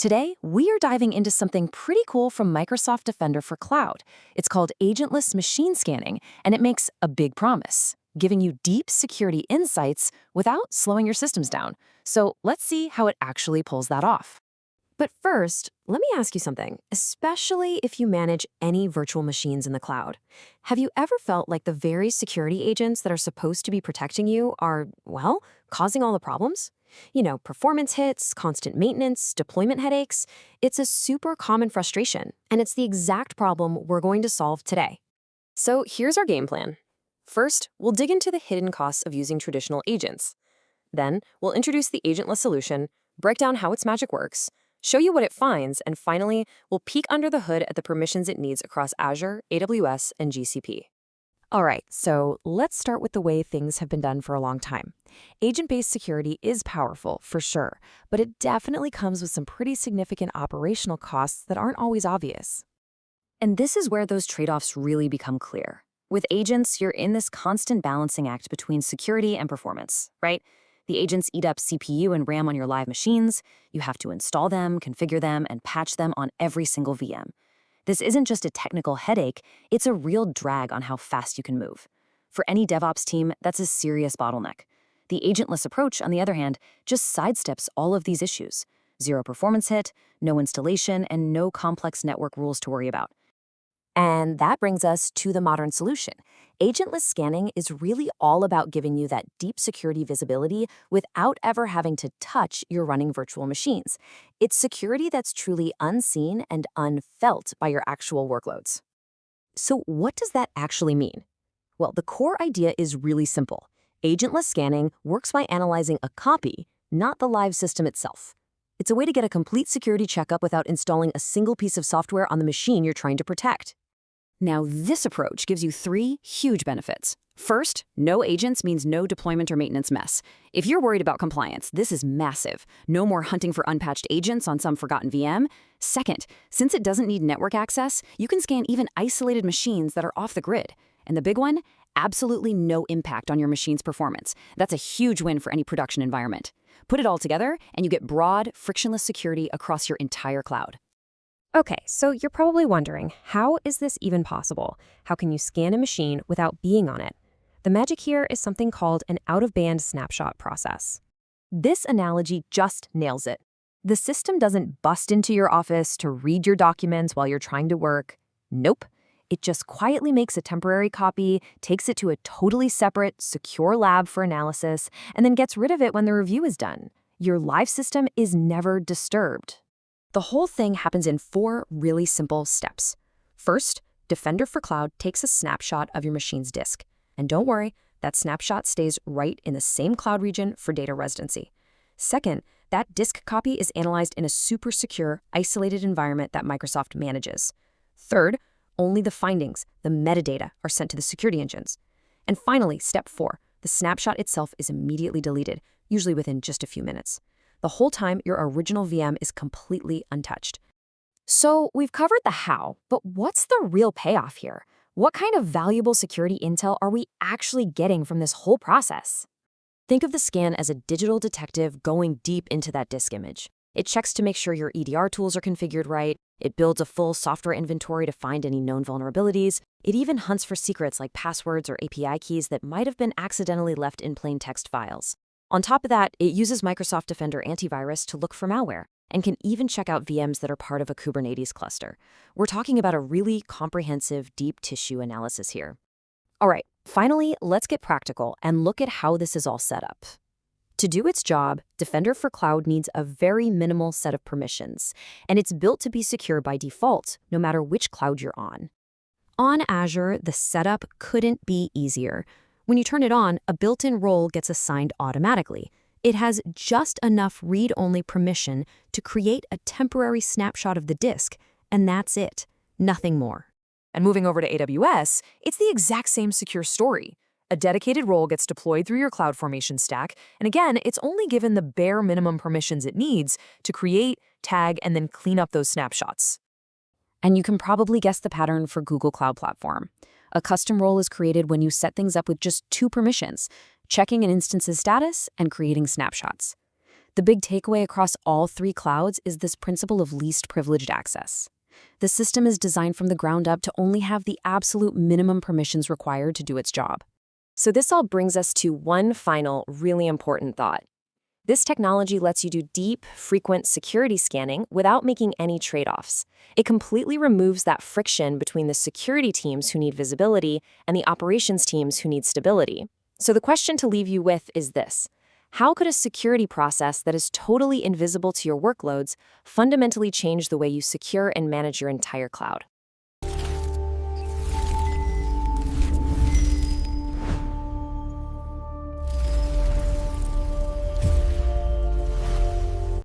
Today, we are diving into something pretty cool from Microsoft Defender for Cloud. It's called Agentless Machine Scanning, and it makes a big promise, giving you deep security insights without slowing your systems down. So let's see how it actually pulls that off. But first, let me ask you something, especially if you manage any virtual machines in the cloud. Have you ever felt like the very security agents that are supposed to be protecting you are, well, causing all the problems? You know, performance hits, constant maintenance, deployment headaches. It's a super common frustration, and it's the exact problem we're going to solve today. So here's our game plan. First, we'll dig into the hidden costs of using traditional agents. Then, we'll introduce the agentless solution, break down how its magic works, show you what it finds, and finally, we'll peek under the hood at the permissions it needs across Azure, AWS, and GCP. All right, so let's start with the way things have been done for a long time. Agent-based security is powerful, for sure, but it definitely comes with some pretty significant operational costs that aren't always obvious. And this is where those trade-offs really become clear. With agents, you're in this constant balancing act between security and performance, right? The agents eat up CPU and RAM on your live machines. You have to install them, configure them, and patch them on every single VM. This isn't just a technical headache, it's a real drag on how fast you can move. For any DevOps team, that's a serious bottleneck. The agentless approach, on the other hand, just sidesteps all of these issues. Zero performance hit, no installation, and no complex network rules to worry about. And that brings us to the modern solution. Agentless scanning is really all about giving you that deep security visibility without ever having to touch your running virtual machines. It's security that's truly unseen and unfelt by your actual workloads. So what does that actually mean? Well, the core idea is really simple. Agentless scanning works by analyzing a copy, not the live system itself. It's a way to get a complete security checkup without installing a single piece of software on the machine you're trying to protect. Now, this approach gives you three huge benefits. First, no agents means no deployment or maintenance mess. If you're worried about compliance, this is massive. No more hunting for unpatched agents on some forgotten VM. Second, since it doesn't need network access, you can scan even isolated machines that are off the grid. And the big one, absolutely no impact on your machine's performance. That's a huge win for any production environment. Put it all together, and you get broad, frictionless security across your entire cloud. Okay, so you're probably wondering, how is this even possible? How can you scan a machine without being on it? The magic here is something called an out-of-band snapshot process. This analogy just nails it. The system doesn't bust into your office to read your documents while you're trying to work. Nope. It just quietly makes a temporary copy, takes it to a totally separate, secure lab for analysis, and then gets rid of it when the review is done. Your live system is never disturbed. The whole thing happens in 4 really simple steps. First, Defender for Cloud takes a snapshot of your machine's disk. And don't worry, that snapshot stays right in the same cloud region for data residency. Second, that disk copy is analyzed in a super secure, isolated environment that Microsoft manages. Third, only the findings, the metadata, are sent to the security engines. And finally, step 4, the snapshot itself is immediately deleted, usually within just a few minutes. The whole time, your original VM is completely untouched. So we've covered the how, but what's the real payoff here? What kind of valuable security intel are we actually getting from this whole process? Think of the scan as a digital detective going deep into that disk image. It checks to make sure your EDR tools are configured right. It builds a full software inventory to find any known vulnerabilities. It even hunts for secrets like passwords or API keys that might have been accidentally left in plain text files. On top of that, it uses Microsoft Defender Antivirus to look for malware and can even check out VMs that are part of a Kubernetes cluster. We're talking about a really comprehensive, deep tissue analysis here. All right, finally, let's get practical and look at how this is all set up. To do its job, Defender for Cloud needs a very minimal set of permissions, and it's built to be secure by default, no matter which cloud you're on. On Azure, the setup couldn't be easier. When you turn it on, a built-in role gets assigned automatically. It has just enough read-only permission to create a temporary snapshot of the disk, and that's it, nothing more. And moving over to AWS, it's the exact same secure story. A dedicated role gets deployed through your CloudFormation stack, and again, it's only given the bare minimum permissions it needs to create, tag, and then clean up those snapshots. And you can probably guess the pattern for Google Cloud Platform. A custom role is created when you set things up with just 2 permissions, checking an instance's status and creating snapshots. The big takeaway across all three clouds is this principle of least privileged access. The system is designed from the ground up to only have the absolute minimum permissions required to do its job. So this all brings us to one final, really important thought. This technology lets you do deep, frequent security scanning without making any trade-offs. It completely removes that friction between the security teams who need visibility and the operations teams who need stability. So the question to leave you with is this: how could a security process that is totally invisible to your workloads fundamentally change the way you secure and manage your entire cloud?